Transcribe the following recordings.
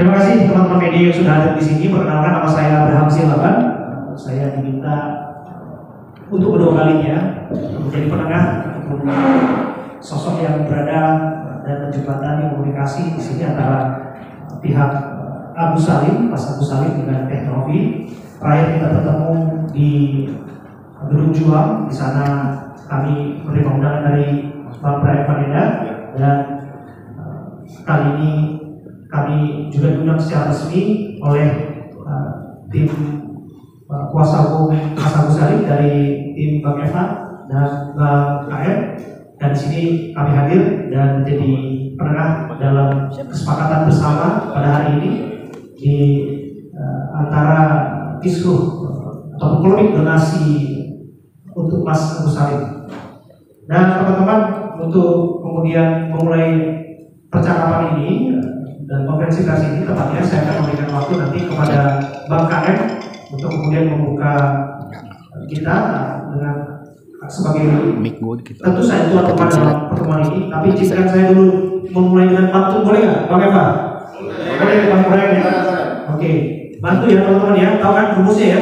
Terima kasih teman-teman media yang sudah hadir di sini. Perkenalkan, nama saya Abraham Silaban. Saya diminta untuk kedua kalinya menjadi penengah untuk sosok yang berada dan menjembatani komunikasi di sini antara pihak Agus Salim, Mas Agus Salim dengan Teh Novi. Terakhir kita bertemu di Gedung Juang. Di sana kami menerima undangan dari Bang Brian Vanenda, dan kali ini kami juga diundang secara resmi oleh tim kuasa hukum Mas Agus Salim dari tim Bang Eva dan Bang KM, dan di sini kami hadir dan menjadi penengah dalam kesepakatan bersama pada hari ini di antara isu atau polemik donasi untuk Mas Agus Salim. Dan teman-teman, untuk kemudian memulai percakapan ini dan konferensi pers ini, tepatnya saya akan memberikan waktu nanti kepada Bang KM untuk kemudian membuka kita dengan sebagai tentu saya tuan rumah dalam pertemuan ini. Tapi izinkan saya dulu memulai dengan pantun, boleh nggak Bang Eva? Boleh Bang Brian ya? Oke, bantu ya teman-teman ya, tahu kan rumusnya ya?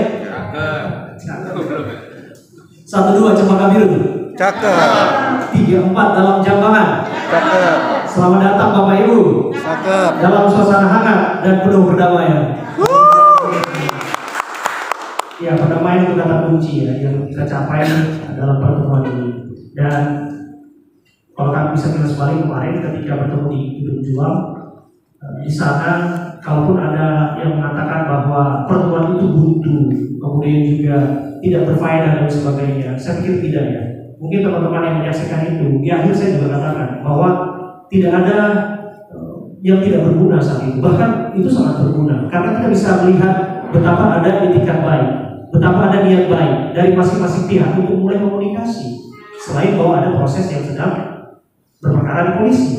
Satu dua cempaka biru. Cakep. 3, 4 dalam jambangan. Cakep. Selamat datang Bapak Ibu. Cakep. Dalam suasana hangat dan penuh perdamaian. Ya, perdamaian itu kata kunci ya yang kita capai dalam pertemuan ini. Dan kalau kami bisa kilas balik kemarin ketika bertemu di Gedung Juang, di sana kalaupun ada yang mengatakan bahwa pertemuan itu buntu, kemudian juga tidak berfaedah dan sebagainya, saya pikir tidak ya. Mungkin teman-teman yang menyaksikan itu, di akhir saya juga katakan bahwa tidak ada yang tidak berguna saat itu. Bahkan itu sangat berguna karena kita bisa melihat betapa ada etikat baik, betapa ada niat baik dari masing-masing pihak untuk mulai komunikasi. Selain bahwa ada proses yang sedang berperkara di polisi.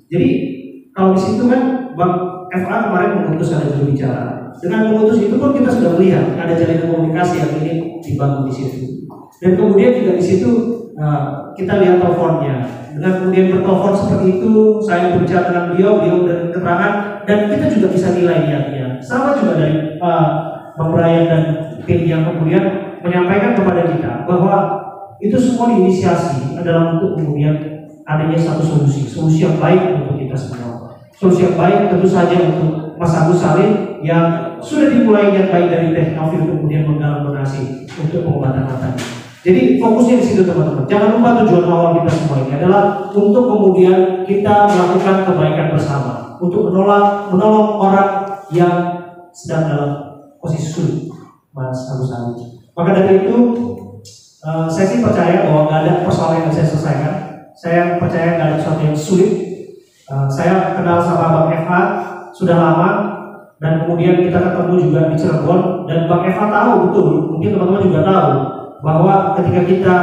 Jadi kalau di situ kan Bang FA kemarin mengutus ada juru bicara. Dengan mengutus itu pun kita sudah melihat ada jalinan komunikasi yang ingin dibangun di situ. Dan kemudian juga di situ kita lihat teleponnya. Dengan kemudian bertelepon seperti itu, saya berbicara dengan beliau dan keterangan, dan kita juga bisa nilai niatnya. Sama juga dari Bang Brian dan tim yang kemudian menyampaikan kepada kita bahwa itu semua diinisiasi adalah untuk kemudian adanya satu solusi yang baik untuk kita semua. Solusi yang baik tentu saja untuk Mas Agus Salim yang sudah dimulai niat baik dari Teh Novi untuk kemudian menggalang donasi untuk pengobatan matanya. Jadi fokusnya di situ teman-teman. Jangan lupa tujuan awal kita semua ini adalah untuk kemudian kita melakukan kebaikan bersama, untuk menolong orang yang sedang dalam posisi sulit, Mas Agus Salim. Maka dari itu saya sih percaya bahwa nggak ada persoalan yang saya selesaikan. Saya percaya nggak ada sesuatu yang sulit. Saya kenal sama Bang Eva sudah lama, dan kemudian kita ketemu juga di Cirebon, dan Bang Eva tahu betul, mungkin teman-teman juga tahu bahwa ketika kita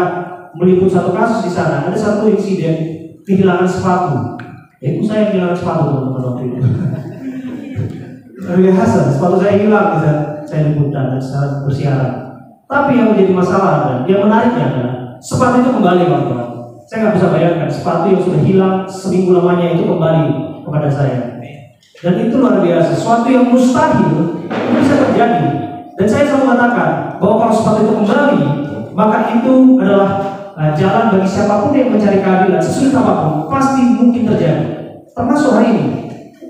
meliput satu kasus di sana, ada satu insiden kehilangan sepatu. Itu saya kehilangan sepatu teman-teman waktu itu. Lebih hasil, sepatu saya hilang saat saya liputan dan saat bersiaran. Tapi yang menjadi masalah dan yang menariknya adalah sepatu itu kembali, teman-teman. Saya nggak bisa bayangkan sepatu yang sudah hilang seminggu lamanya itu kembali kepada saya. Dan itu luar biasa, sesuatu yang mustahil itu bisa terjadi. Dan saya selalu katakan bahwa kalau sepatu itu kembali, maka itu adalah jalan bagi siapapun yang mencari keadilan sesulit apapun, pasti mungkin terjadi. Termasuk hari ini,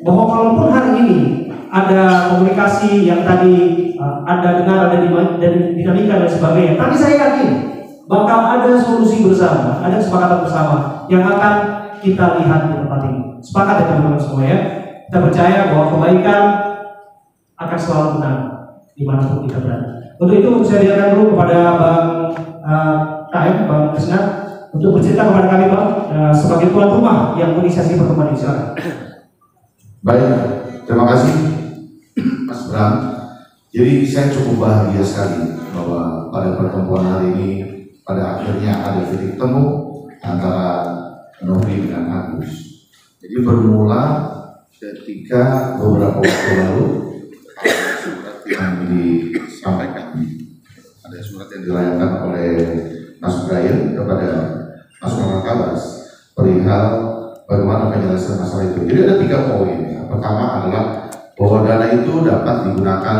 bahwa kalaupun hari ini ada komunikasi yang tadi Anda dengar, ada dinamika dan sebagainya, tapi saya yakin bakal ada solusi bersama, ada kesepakatan bersama yang akan kita lihat di tempat ini. Sepakat ya teman-teman semua ya. Kita percaya bahwa kebaikan akan selalu menang dimanapun kita berada. Untuk itu saya biarkan dulu kepada Bang KM, Bang Kesnat, untuk bercerita kepada kami Bang sebagai tuan rumah yang menginisiasi pertemuan ini. Baik, terima kasih Mas Bram. Jadi saya cukup bahagia sekali bahwa pada pertemuan hari ini pada akhirnya ada titik temu antara Novi dengan Agus. Jadi bermula ketika beberapa waktu lalu yang disampaikan, ada surat yang dilayangkan oleh Mas Brian kepada Mas Kabas perihal bagaimana penyelesaian masalah itu. Jadi ada 3 poin. Yang pertama adalah bahwa dana itu dapat digunakan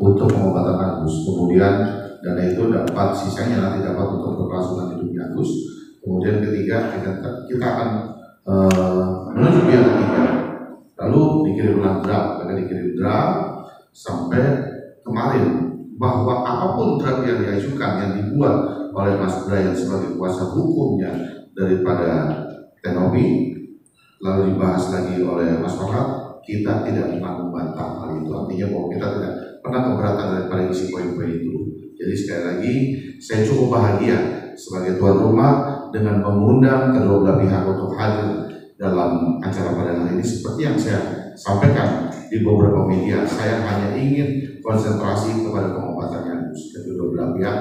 untuk pengobatan Agus. Kemudian dana itu dapat sisanya nanti dapat untuk keberlangsungan hidupnya Agus. Kemudian ketiga kita akan menuju pihak ketiga. Lalu dikirimlah draft, maka dikirim draft sampai kemarin bahwa apapun draft yang diajukan yang dibuat oleh Mas Brian sebagai kuasa hukumnya daripada Tenopi lalu dibahas lagi oleh Mas Farhad, kita tidak membantah hal itu. Artinya bahwa kita tidak pernah keberatan daripada isi poin-poin itu. Jadi sekali lagi saya cukup bahagia sebagai tuan rumah dengan mengundang kedua belah pihak untuk hadir dalam acara pada hari ini. Seperti yang saya sampaikan di beberapa media, saya hanya ingin konsentrasi kepada pengobatannya. Kedua belah pihak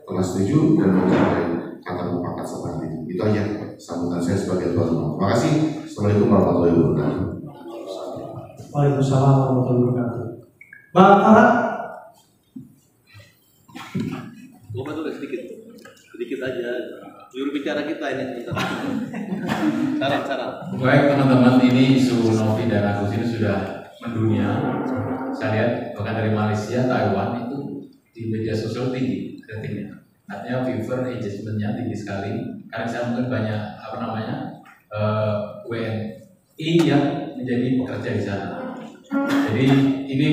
telah setuju dan mencapai kata mufakat seperti itu. Itu aja sambutan saya sebagai tuan rumah. Terima kasih. Assalamualaikum warahmatullahi wabarakatuh. Waalaikumsalam warahmatullahi wabarakatuh. Bang Farhad. Gue bantu sedikit aja. Juru bicara kita ini saran. Baik teman-teman, ini isu Novi dan Agus ini sudah mendunia. Saya lihat bahkan dari Malaysia, Taiwan itu di media sosial tinggi ratingnya. Artinya viewer engagement-nya tinggi sekali. Karena saya mungkin banyak WNI yang menjadi pekerja di sana. Jadi ini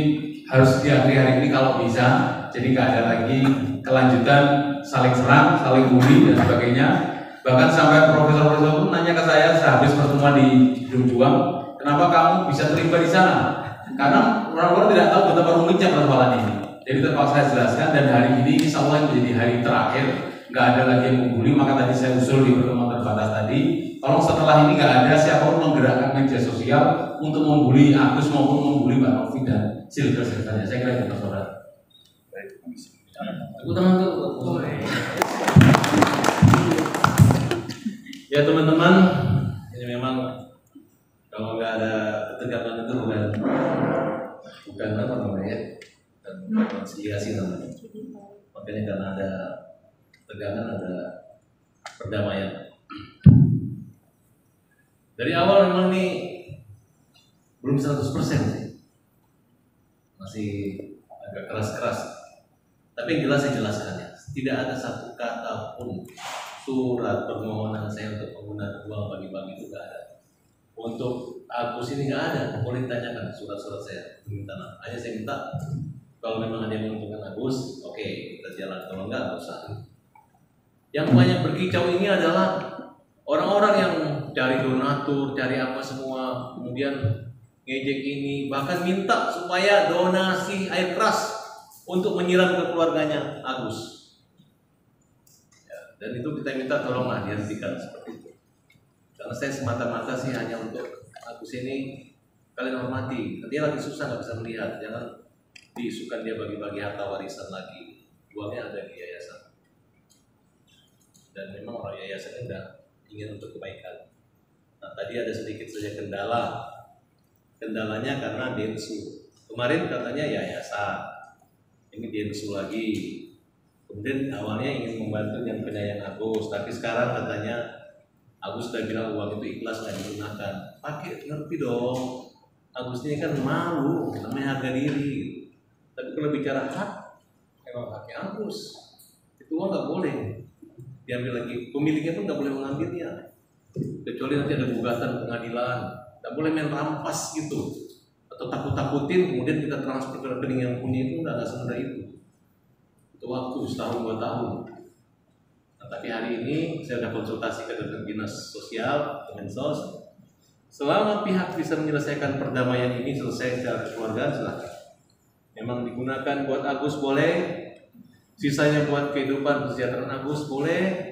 harus diakhiri hari ini kalau bisa. Jadi nggak ada lagi kelanjutan saling serang, saling bully dan sebagainya. Bahkan sampai profesor-profesor pun nanya ke saya sehabis pertemuan di Gedung Juang, kenapa kamu bisa terlibat di sana? Karena orang-orang tidak tahu betapa rumitnya persoalan ini. Jadi terpaksa saya jelaskan dan hari ini insya Allah menjadi hari terakhir, nggak ada lagi yang membuli. Maka tadi saya usul di pertemuan terbatas tadi, tolong setelah ini nggak ada siapapun menggerakkan media sosial untuk membuli Agus maupun membuli Mbak Novi dan silver-silvernya. Saya kira itu Mas Farhad. Ya teman-teman, ini memang kalau nggak ada ketegangan itu bukan apa namanya, dan konsiliasi namanya. Makanya karena ada tegangan ada perdamaian. Dari awal memang ini belum 100% sih, masih agak keras-keras. Tapi yang jelas saya jelaskan ya, tidak ada satu kata pun surat permohonan saya untuk penggunaan uang bagi-bagi itu tidak ada. Untuk Agus ini nggak ada, boleh ditanyakan surat-surat saya minta. Hanya saya minta kalau memang ada yang menguntungkan Agus, oke, kita jalan. Kalau enggak, nggak usah. Yang banyak berkicau ini adalah orang-orang yang cari donatur, cari apa semua, kemudian ngejek ini, bahkan minta supaya donasi air keras untuk menyiram ke keluarganya Agus. Ya, dan itu kita minta tolonglah dihentikan seperti itu. Karena saya semata-mata sih hanya untuk Agus ini kalian hormati. Dia lagi susah nggak bisa melihat, jangan diisukan dia bagi-bagi harta warisan lagi. Uangnya ada di yayasan. Dan memang orang yayasan ini udah ingin untuk kebaikan. Nah tadi ada sedikit saja kendala. Kendalanya karena Densu. Kemarin katanya yayasan. Ini Densu lagi. Kemudian awalnya ingin membantu yang penyayang Agus, tapi sekarang katanya Agus sudah bilang uang itu ikhlas nggak digunakan. Pakai ngerti dong. Agus ini kan malu, namanya harga diri. Tapi kalau bicara hak, memang haknya Agus. Itu uang nggak boleh diambil lagi. Pemiliknya pun nggak boleh mengambilnya. Kecuali nanti ada gugatan pengadilan. Nggak boleh main rampas gitu. Atau takut-takutin kemudian kita transfer ke rekening yang punya itu nggak semudah itu. Itu waktu setahun 2 tahun. Nah, tapi hari ini saya sudah konsultasi ke Dinas Sosial, Kemensos. Selama pihak bisa menyelesaikan perdamaian ini selesai secara kekeluargaan silahkan. Memang digunakan buat Agus boleh, sisanya buat kehidupan kesejahteraan Agus boleh.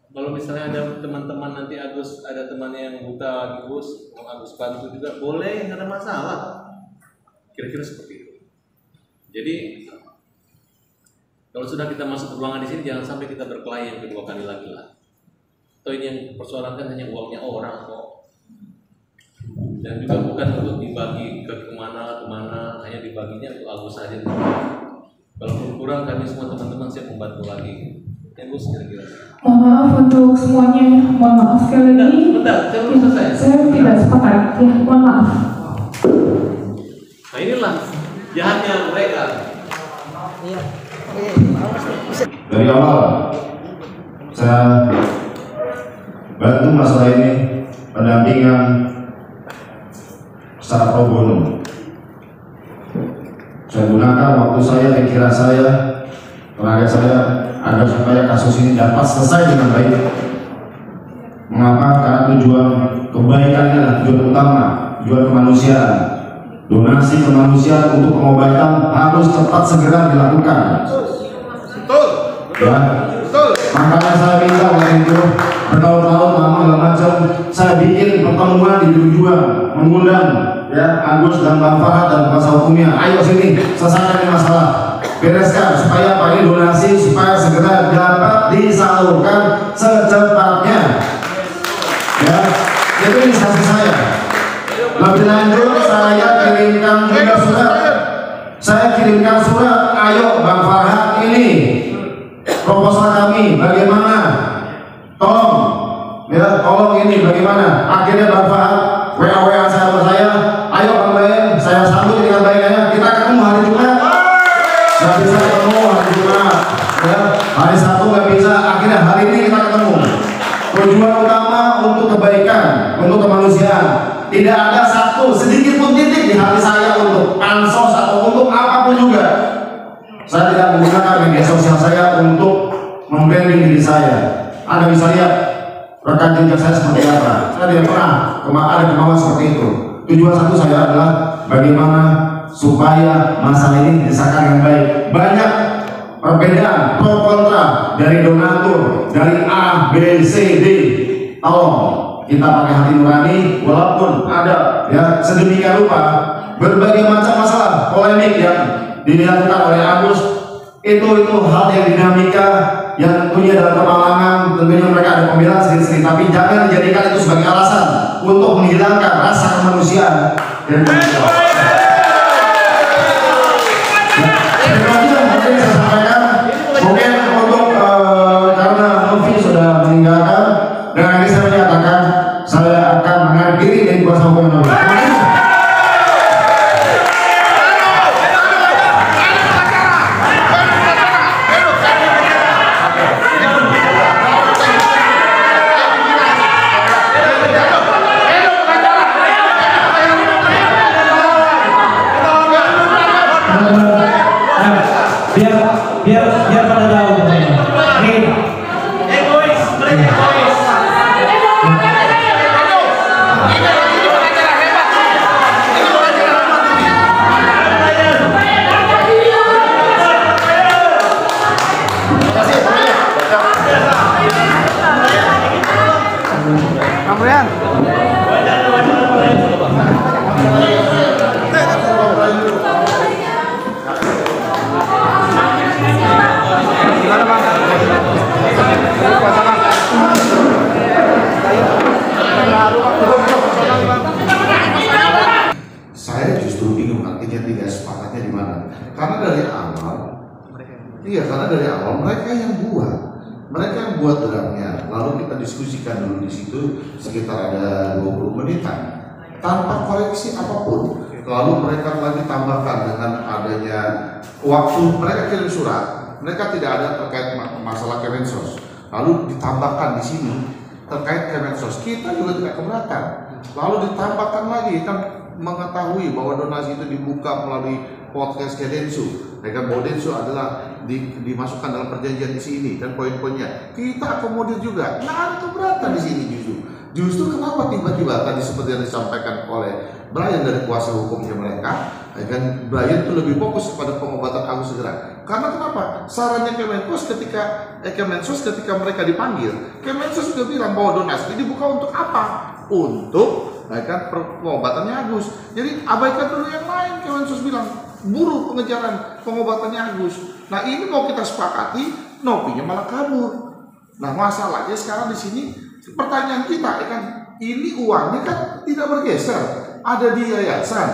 Kalau misalnya ada teman-teman nanti Agus ada temannya yang buta Agus, mau Agus bantu juga boleh, nggak ada masalah. Kira-kira seperti itu. Jadi kalau sudah kita masuk ke ruangan di sini jangan sampai kita berkelahi yang kedua kali lagi lah. Atau ini yang persoalan kan hanya uangnya orang kok. Dan juga bukan untuk dibagi ke kemana, hanya dibaginya untuk Agus saja. Kalau kurang kami semua teman-teman siap membantu lagi. Ya Gus kira-kira. Mohon maaf untuk semuanya, mohon maaf sekali lagi. Bentar, saya belum selesai. Saya tidak sepakat, ya mohon maaf. Nah inilah jahatnya mereka. Dari awal saya bantu masalah ini pendampingan secara pro bono. Saya gunakan waktu saya, pikiran saya, tenaga saya agar supaya kasus ini dapat selesai dengan baik. Mengapa? Karena tujuan kebaikannya adalah tujuan utama, tujuan kemanusiaan. Donasi kemanusiaan untuk pengobatan harus cepat segera dilakukan. Betul. Ya. Betul. Makanya saya minta waktu itu bertahun-tahun lama macam saya bikin pertemuan di tujuan mengundang ya Agus dan Bang Farhat dan kuasa hukumnya. Ayo sini selesaikan ini masalah, bereskan supaya Pak ini donasi supaya segera dapat disalurkan secepatnya. Ya, itu instansi saya. Lebih lanjut saya kirimkan juga surat. Saya kirimkan surat. Ayo Bang Farhat ini proposal kami bagaimana? Tolong, ya tolong ini bagaimana? Akhirnya Bang Farhat WA saya sama saya. Ayo Bang Bayan, saya sambut dengan baiknya. Kita ketemu hari Jumat. Nggak bisa ketemu hari Jumat. Ya, hari Sabtu nggak bisa. Akhirnya hari ini kita ketemu. Tujuan utama untuk kebaikan, untuk kemanusiaan. Tidak ada satu sedikit pun titik di hati saya untuk pansos atau untuk apapun juga. Saya tidak menggunakan media sosial saya untuk membranding diri saya. Anda bisa lihat rekan jejak saya seperti apa. Saya tidak pernah ada kemauan seperti itu. Tujuan satu saya adalah bagaimana supaya masalah ini disahkan dengan baik. Banyak perbedaan pro kontra dari donatur, dari A, B, C, D. Tolong kita pakai hati nurani, walaupun ada ya sedemikian rupa berbagai macam masalah polemik yang dilakukan oleh Agus itu hal yang dinamika yang tentunya dalam kemalangan, tentunya mereka ada pembelaan sendiri-sendiri, tapi jangan dijadikan itu sebagai alasan untuk menghilangkan rasa kemanusiaan dan saya sampaikan mungkin untuk karena Novi sudah meninggalkan, dengan ini saya menyatakan saya akan mengakhiri dari kuasa hukum Novi. biar pada tahu. Egois, mereka egois. Kamrian. Gimana Bang? Saya justru bingung artinya tidak sepakatnya di mana. Karena dari awal mereka yang buat draftnya, lalu kita diskusikan dulu di situ sekitar ada 20 menitan tanpa koreksi apapun. Lalu mereka lagi tambahkan dengan adanya waktu mereka kirim surat, mereka tidak ada terkait masalah Kemensos, lalu ditambahkan di sini terkait Kemensos, kita juga tidak keberatan. Lalu ditambahkan lagi kan mengetahui bahwa donasi itu dibuka melalui podcast Kedensu, bahwa Densu adalah dimasukkan dalam perjanjian di sini dan poin-poinnya kita akomodir juga. Nggak ada keberatan di sini justru kenapa tiba-tiba tadi seperti yang disampaikan oleh Brian dari kuasa hukumnya mereka, kan Brian itu lebih fokus kepada pengobatan Agus segera. Karena kenapa? Sarannya Kemensos ketika mereka dipanggil, Kemensos sudah bilang bahwa donasi ini dibuka untuk apa? Untuk kan pengobatannya Agus. Jadi abaikan dulu yang lain. Kemensos bilang buru pengejaran pengobatannya Agus. Nah ini mau kita sepakati, Nopinya malah kabur. Nah masalahnya sekarang di sini pertanyaan kita kan ini uangnya kan tidak bergeser, ada di yayasan.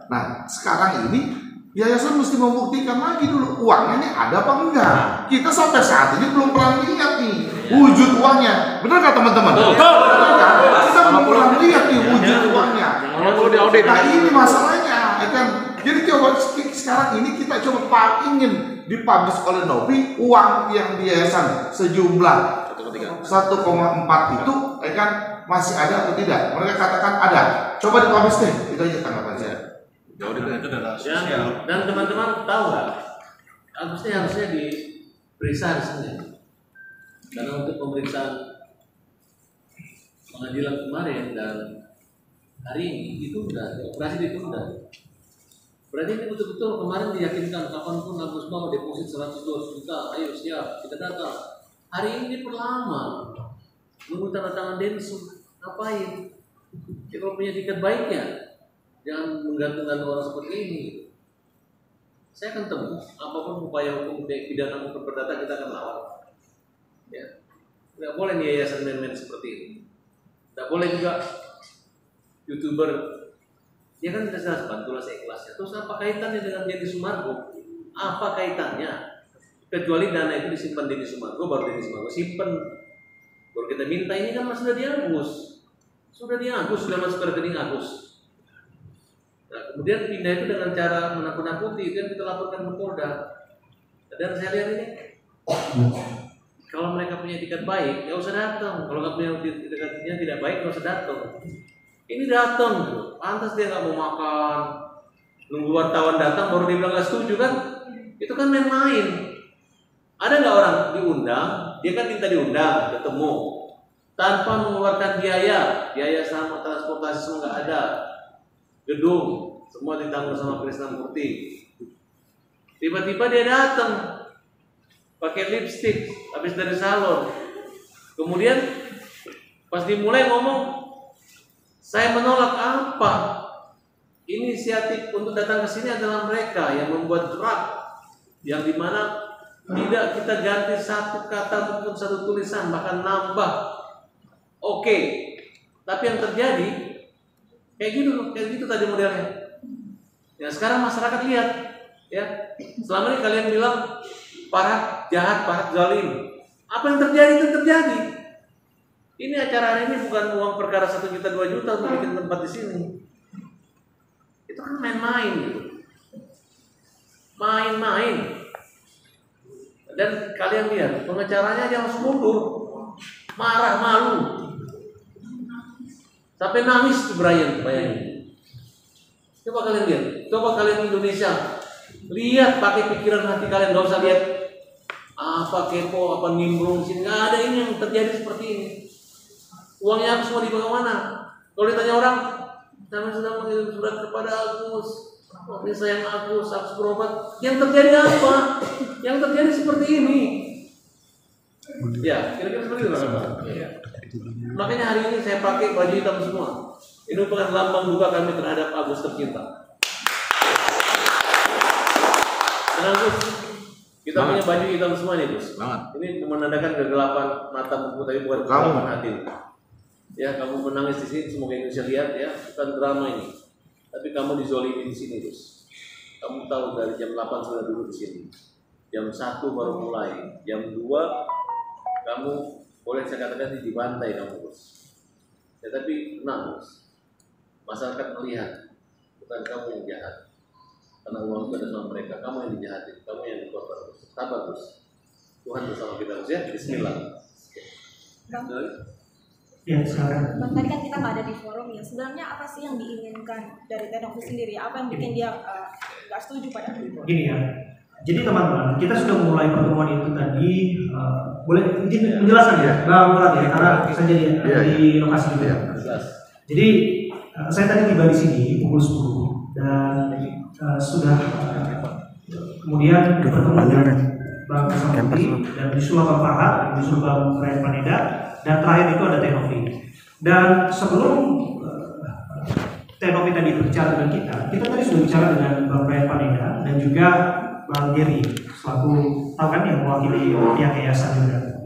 Nah sekarang ini yayasan mesti membuktikan lagi dulu uangnya ini ada apa enggak. Kita sampai saat ini belum pernah lihat nih wujud uangnya. Benar nggak teman-teman? Betul. Kita belum pernah lihat nih wujud uangnya. Nah ini masalahnya. ya kan? Jadi coba sekarang ini kita coba ingin dipublish oleh Novi uang yang di yayasan sejumlah 1,4 itu, ya kan, masih ada atau tidak? Mereka katakan ada. Coba dipublish deh, itu aja tanggapan saya. Jauh itu adalah sosial. Dan teman-teman tahu nggak? Harusnya diperiksa harusnya. Karena untuk pemeriksaan pengadilan kemarin dan hari ini ditunda, operasi ditunda. Berarti ini betul-betul kemarin diyakinkan kapanpun Agus mau deposit 100 juta, ayo siap kita datang. Hari ini diperlama, nunggu tanda tangan Densus, ngapain? Ya, kalau punya tiket baiknya, jangan menggantungkan orang seperti ini. Saya akan temu apapun upaya hukum pidana maupun perdata kita akan lawan. Ya, nggak boleh nih yayasan main-main seperti ini. Nggak boleh juga YouTuber, dia kan tidak jelas bantulah saya ikhlasnya. Terus apa kaitannya dengan Denny Sumargo? Apa kaitannya? Kecuali dana itu disimpan Denny Sumargo, baru Denny Sumargo simpan. Baru kita minta ini kan sudah diangus, sudah masuk ke rekening Agus. Nah, kemudian pindah itu dengan cara menakut-nakuti, itu yang kita laporkan ke Polda. Dan saya lihat ini, kalau mereka punya etikat baik, nggak usah datang. Kalau nggak punya etikatnya tidak baik, nggak usah datang. Ini datang, pantas dia nggak mau makan, nunggu wartawan datang baru dia bilang nggak setuju kan? Itu kan main-main. Ada nggak orang diundang, dia kan minta diundang, ketemu, tanpa mengeluarkan biaya sama transportasi semua nggak ada, gedung semua ditanggung sama Krisnamurti. Tiba-tiba dia datang pakai lipstick habis dari salon, kemudian pas dimulai ngomong, saya menolak apa? Inisiatif untuk datang ke sini adalah mereka yang membuat draft yang dimana tidak kita ganti satu kata maupun satu tulisan, bahkan nambah. Oke, tapi yang terjadi kayak gitu tadi modelnya. Ya sekarang masyarakat lihat, ya selama ini kalian bilang para jahat, para zalim. Apa yang terjadi itu terjadi. Ini acara hari ini bukan uang perkara 1 juta 2 juta untuk bikin tempat di sini. Itu kan main-main gitu. Main-main. Dan kalian lihat, pengacaranya aja harus mundur. Marah, malu. Sampai nangis tuh Brian, bayangin. Coba kalian lihat. Coba kalian Indonesia. Lihat pakai pikiran hati kalian, gak usah lihat apa kepo, apa nimbrung sini. Gak ada ini yang terjadi seperti ini. Uangnya Agus mau dibawa mana? Kalau ditanya orang, kami sudah mengirim surat kepada Agus, ini sayang Agus berobat. Yang terjadi apa? Yang terjadi seperti ini. Ya, kira-kira seperti itu Pak. Makanya hari ini saya pakai baju hitam semua. Ini bukan lambang duka kami terhadap Agus tercinta. Tenang Gus, kita punya baju hitam semua nih Gus. Ini menandakan kegelapan matamu, tapi bukan kegelapan hati. Ya, kamu menangis di sini, semoga Indonesia lihat ya, bukan drama ini. Tapi kamu dizolimi di sini, Gus. Kamu tahu dari jam 8 sudah duduk di sini. Jam 1 baru mulai. Jam 2 kamu boleh saya katakan dibantai kamu, Gus. Ya, tapi tenang, Gus. Masyarakat melihat bukan kamu yang jahat. Karena uang itu ada sama mereka, kamu yang dijahatin, kamu yang dikorban, Gus. Sabar, Gus. Tuhan bersama kita, Gus ya. Bismillah. Ya, silakan. Bang, tadi kan kita nggak ada di forum ya. Sebenarnya apa sih yang diinginkan dari Tenovi sendiri? Apa yang bikin dia nggak setuju pada itu? Gini ya. Jadi teman-teman, kita sudah mulai pertemuan itu tadi. Boleh izin menjelaskan ya, Bang Murad ya, karena saya jadi di lokasi itu. Ya. Jadi saya tadi tiba di sini pukul 10 dan sudah kemudian bertemu dengan Bang Samudi dan disuruh Bang Farhat, disuruh Bang Brian Paneda. Dan terakhir itu ada Tenovi. Dan sebelum Tenovi tadi berbicara dengan kita tadi sudah bicara dengan Bang Brian Paneda dan juga Bang Geri, selaku tahu kan yang mewakili pihak yayasan juga.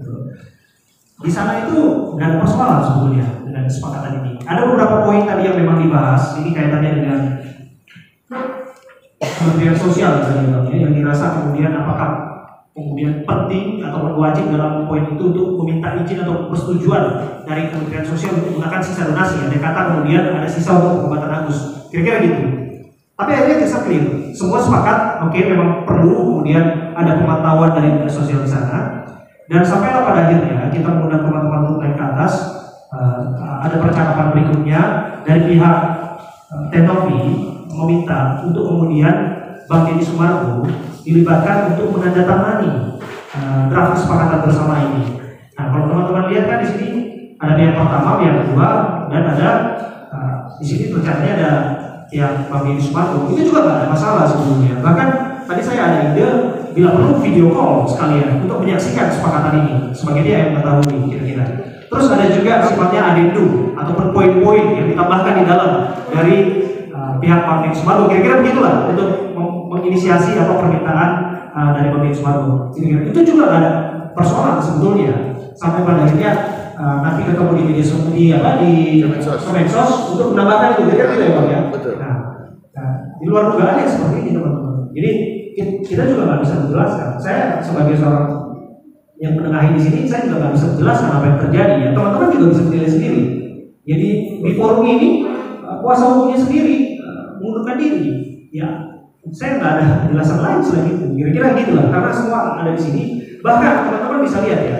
Di sana itu nggak ada persoalan sebetulnya dengan kesepakatan ini. Ada beberapa poin tadi yang memang dibahas. Ini kaitannya dengan Kementerian Sosial yang dirasa kemudian apakah kemudian penting atau wajib dalam poin itu untuk meminta izin atau persetujuan dari Kementerian Sosial untuk menggunakan sisa donasi. Ada kata kemudian ada sisa untuk pengobatan Agus. Kira-kira gitu. Tapi akhirnya kita clear, semua sepakat, oke, memang perlu kemudian ada pemantauan dari dinas sosial di sana. Dan sampailah pada akhirnya kita mengundang teman-teman untuk naik ke atas. Ada percakapan berikutnya dari pihak Tenovi meminta untuk kemudian Bang Deddy Sumargo dilibatkan untuk menandatangani draft kesepakatan bersama ini. Nah, kalau teman-teman lihat kan di sini ada pihak pertama, pihak kedua, dan ada di sini tulisannya ada yang Bang Deddy Sumargo. Itu juga nggak ada masalah sebetulnya. Bahkan tadi saya ada ide bila perlu video call sekalian untuk menyaksikan kesepakatan ini sebagai dia yang mengetahui kira-kira. Terus ada juga sifatnya adendum ataupun poin-poin yang ditambahkan di dalam dari pihak Bang Deddy Sumargo. Kira-kira begitulah untuk menginisiasi atau permintaan dari Bang Deddy Sumargo. Itu juga nggak ada persoalan sebetulnya. Sampai pada akhirnya nanti ketemu di media sosial di Kemensos untuk menambahkan itu, kira-kira ya Bang ya. Betul. Nah, di luar dugaan ya seperti ini teman-teman. Jadi kita juga nggak bisa menjelaskan. Saya sebagai seorang yang menengahi di sini, saya juga nggak bisa menjelaskan apa yang terjadi. Ya teman-teman juga bisa menilai sendiri. Jadi di forum ini kuasa hukumnya sendiri mengundurkan diri. Ya, saya nggak ada penjelasan lain selain itu. Kira-kira gitulah. Karena semua ada di sini. Bahkan teman-teman bisa lihat ya.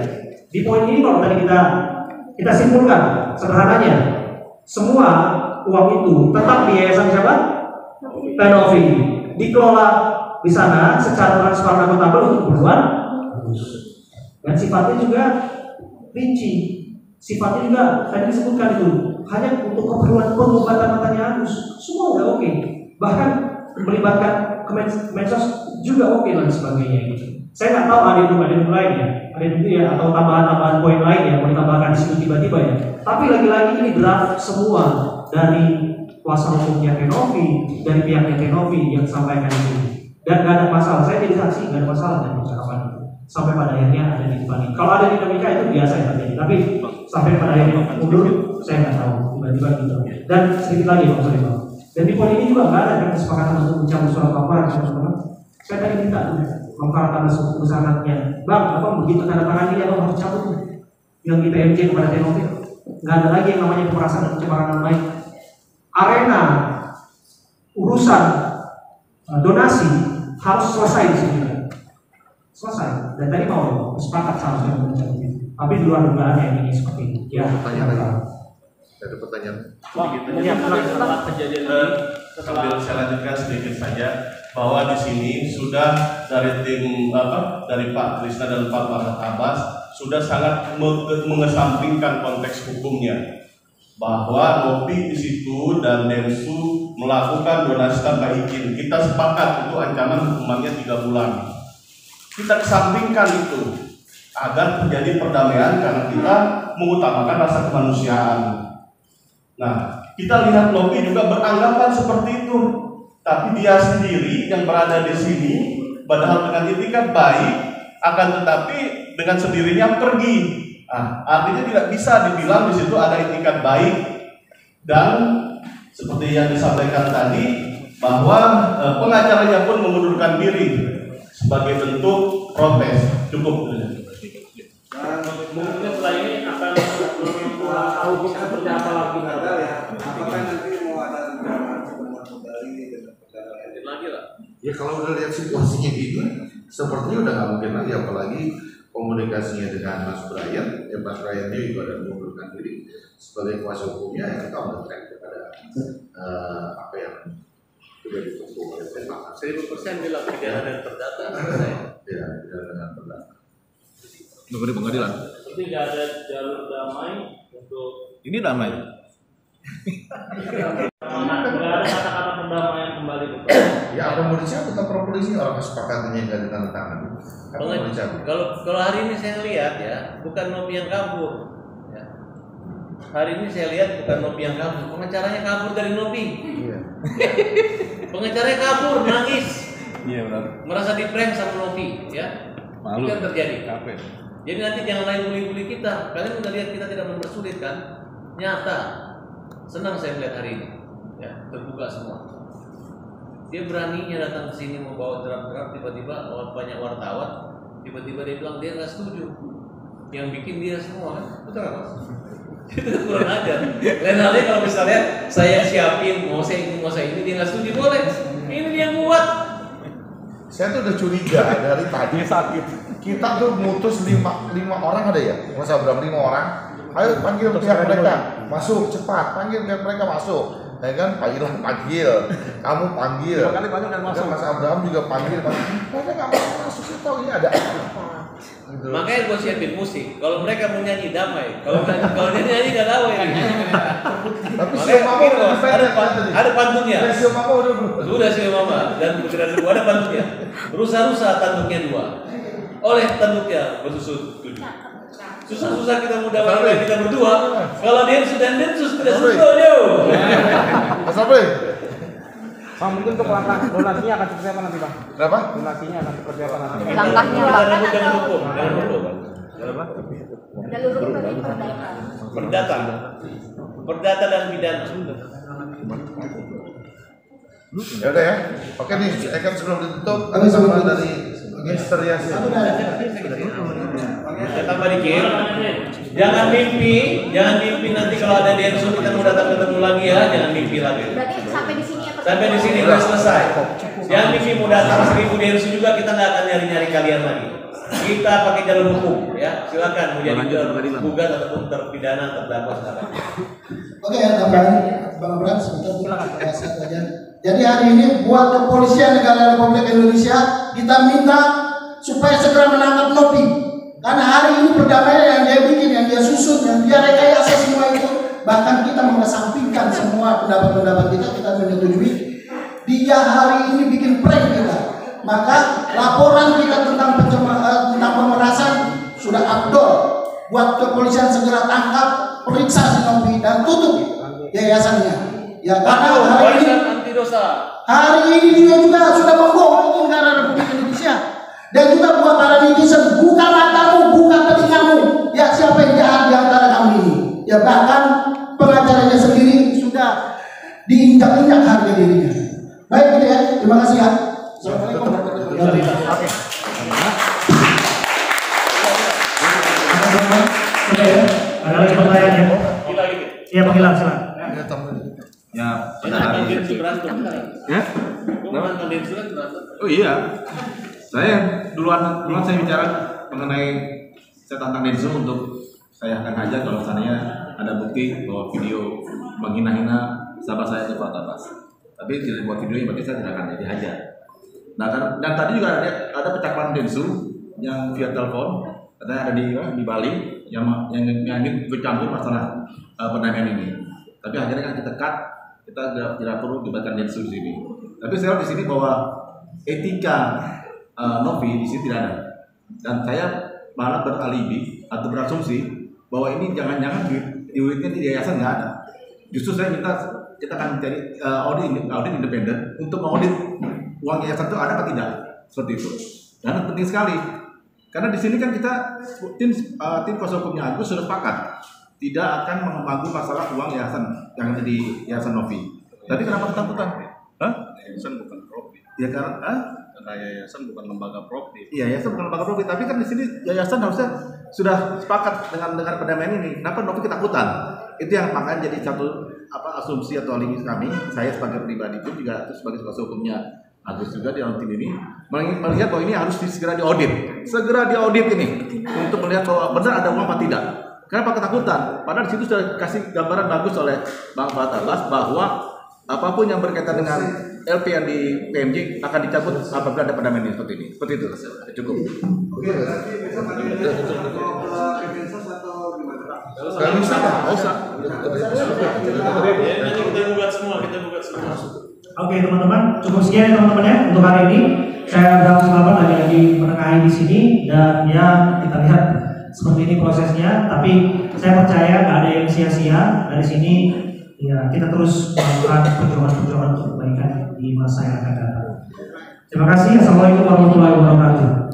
Di poin ini kalau tadi kita simpulkan sederhananya, semua uang itu tetap di yayasan siapa? Tenovi, dikelola di sana secara transparan akuntabel untuk keperluan dan sifatnya juga rinci. Sifatnya juga tadi disebutkan itu hanya untuk keperluan pengobatan matanya Agus. Semua udah oke. Bahkan melibatkan Kemensos juga oke dan sebagainya gitu. Saya nggak tahu ada lain ya. Ada itu ya, atau tambahan-tambahan poin lain yang mau ditambahkan di situ tiba-tiba ya. Tapi lagi-lagi ini draft semua dari kuasa hukumnya Tenovi, dari pihaknya Tenovi yang sampaikan itu. Dan nggak ada masalah, saya jadi saksi, nggak ada masalah dari percakapan itu. Sampai pada akhirnya ada di depan ini. Kalau ada dinamika itu biasa ya terjadi. Tapi sampai pada akhirnya mundur, saya nggak tahu tiba-tiba gitu. Dan sedikit lagi Bang, sorry Bang. Dan di poin ini juga nggak ada kesepakatan untuk mencabut surat laporan, teman-teman. Saya tadi minta Bang tanda suku syaratnya, Bang, apa begitu tanda tangan ini apa harus cabut yang di PMJ kepada Tenovi? Nggak ada lagi yang namanya pemerasan dan pencemaran nama baik. Arena urusan donasi harus selesai di sini, selesai. Dan tadi mau sepakat seharusnya mencabut itu. Tapi di luar dugaan yang ini seperti itu. Ya, Pertanyaan lagi. Ada pertanyaan. Setelah kejadian ini, sambil saya lanjutkan sedikit saja bahwa di sini sudah dari tim dari Pak Krisna dan Pak Abbas sudah sangat mengesampingkan konteks hukumnya bahwa Nopi di situ dan Densu melakukan donasi tanpa izin. Kita sepakat itu ancaman hukumannya 3 bulan. Kita kesampingkan itu agar terjadi perdamaian karena kita mengutamakan rasa kemanusiaan. Nah, kita lihat Nopi juga beranggapan seperti itu, tapi dia sendiri yang berada di sini, padahal dengan itikat baik, akan tetapi dengan sendirinya pergi. Nah, artinya tidak bisa dibilang di situ ada itikat baik dan seperti yang disampaikan tadi bahwa pengacaranya pun mengundurkan diri sebagai bentuk protes. Cukup. Dan mungkin setelah ini akan tahu seperti apa lagi ya. Apakah nanti mau ada rencana pertemuan kembali dengan perjalanan lagi lah? Ya kalau udah lihat situasinya gitu, sepertinya udah nggak mungkin lagi, apalagi komunikasinya dengan Mas Brian. Mas Brian dia juga ada mengundurkan diri sebagai kuasa hukumnya, yang kita udah track kepada apa yang sudah ditempuh oleh Pak. 1000% bilang tidak ada perdata. Ya, tidak dengan perdata. Nunggu di pengadilan. Jadi tidak ada jalur damai untuk Ini damai. tidak ada kata-kata perdamaian kembali ke Ya apa mau dicabut atau polisi orang kesepakatannya nggak ditandatangani? Apa mau dicabut? Kalau hari ini saya lihat ya, bukan Nopi yang kabur. Ya. Hari ini saya lihat bukan Nopi yang kabur, pengacaranya kabur dari Nopi. Iya. Pengacaranya kabur, nangis. Iya benar. Merasa di-prank sama Nopi, ya. Malu. Itu yang terjadi. Capek. Jadi nanti jangan lain bully-bully kita. Kalian udah lihat kita tidak mempersulit kan? Nyata. Senang saya melihat hari ini. Ya, terbuka semua. Dia beraninya datang ke sini membawa draft-draft, tiba-tiba banyak wartawan, tiba-tiba dia bilang dia nggak setuju. Yang bikin dia semua kan? Betul nggak Mas? Itu kurang ajar. Lain halnya kalau misalnya saya siapin mau saya ini dia nggak setuju boleh. Ini dia buat. Saya tuh udah curiga dari tadi sakit. Kita tuh mutus lima orang ada ya? Mas Abraham 5 orang. Ayo panggil pihak mereka masuk cepat, panggil pihak mereka masuk. Ya kan, panggil, kamu panggil. Kali panggil kan masuk. Mas Abraham juga panggil. Mereka nggak mau masuk sih, tahu ini ada apa? Gitu. Makanya gue siapin musik. Kalau mereka mau nyanyi damai, kalau dia nyanyi nggak damai. Tapi si Mama ada pantunnya. Si Mama udah Sudah si Mama dan Putri Dua ada pantunnya. Rusa-rusa tanduknya 2. Oleh tanduknya bersusun 7. Susah-susah kita mudah mulai kita berdua. Kalau dia sudah densus tidak susah dia. Mas Abri. Bang, mungkin untuk langkah donasinya akan seperti apa nanti, Bang? Berapa? Donasinya akan seperti apa nanti? Langkahnya Jangan hukum. jalur hukum dari perdata. Perdata dan pidana. Ya udah ya. Oke nih, saya kan sebelum ditutup ada sama dari Mister Yasin. Saya tambah dikit. Jangan mimpi nanti kalau ada densus kita mau datang ketemu lagi ya, jangan mimpi lagi. Berarti sampai di sini ya? Sampai di sini udah selesai. Jangan mimpi mau datang 1000 densus juga kita nggak akan nyari kalian lagi. Kita pakai jalur hukum ya. Silakan mau jadi gugat ataupun terpidana terdakwa sekarang. Oke ya, Bang Abraham sebentar saja. Jadi hari ini buat kepolisian negara Republik Indonesia kita minta supaya segera menangkap Nopi. Karena hari ini perdamaian yang dia bikin, yang dia susun, yang dia rekayasa semua itu, bahkan kita mengesampingkan semua pendapat-pendapat kita menyetujui. Dia hari ini bikin prank kita. Maka laporan kita tentang pemerasan sudah abdol. Buat kepolisian segera tangkap, periksa si Nopi dan tutup yayasannya. Ya karena hari ini dia juga sudah membohongi negara Republik Indonesia. Dan juga buat para netizen, buka matamu, buka telingamu. Ya siapa yang jahat di antara kami ini? Ya bahkan pengacaranya sendiri sudah diinjak-injak harga dirinya. Baik gitu ya, terima kasih ya. Assalamualaikum warahmatullahi wabarakatuh. Oke, ada lagi pertanyaan ya? Iya, panggilan silakan. Ya, pada hari ini. Ya? Oh iya. Saya duluan saya bicara mengenai saya tantang Densus untuk saya akan hajar kalau misalnya ada bukti bahwa video menghina-hina sahabat saya itu atas. Tapi tidak buat videonya berarti saya tidak akan dihajar. Nah, dan tadi juga ada percakapan Densus yang via telepon katanya ada di Bali yang ikut campur masalah perdamaian ini. Tapi akhirnya kan kita cut, kita tidak perlu dibatkan Densus di sini. Tapi saya lihat di sini bahwa etika Novi di sini tidak ada, dan saya malah beralibi atau berasumsi bahwa ini jangan-jangan duitnya di yayasan nggak ada. Justru saya minta kita akan mencari audit independen untuk mengaudit uang yayasan itu ada atau tidak, seperti itu. Dan penting sekali karena di sini kan kita tim kuasa hukumnya Agus sudah sepakat tidak akan mengganggu masalah uang yayasan yang ada di yayasan Novi. Tapi kenapa ketakutan? Yayasan bukan profit. Ya karena yayasan bukan lembaga profit. Iya, yayasan bukan lembaga profit, tapi kan di sini yayasan harusnya sudah sepakat dengan perdamaian ini. Kenapa Novi ketakutan? Itu yang makanya jadi satu asumsi atau alibi kami. Saya sebagai pribadi pun juga sebagai kuasa hukumnya Agus juga di dalam tim ini melihat bahwa ini harus segera diaudit. Segera diaudit ini untuk melihat bahwa benar ada uang atau tidak. Kenapa ketakutan? Padahal di situ sudah kasih gambaran bagus oleh Bang Fuad Abbas bahwa apapun yang berkaitan dengan LP yang di PMJ akan dicabut apabila ada perdamaian seperti ini. Seperti itu, cukup. Oke, berarti bisa panggil Kemensos atau gimana? Kalau bisa, nggak usah. Nanti kita buka semua. Oke teman-teman, cukup sekian ya teman-teman ya untuk hari ini. Saya Abraham Sulaban lagi menengahi di sini dan ya kita lihat seperti ini prosesnya. Tapi saya percaya nggak ada yang sia-sia dari sini. Ya kita terus melakukan perjuangan untuk kebaikan di masa yang akan datang. Terima kasih. Assalamualaikum warahmatullahi wabarakatuh.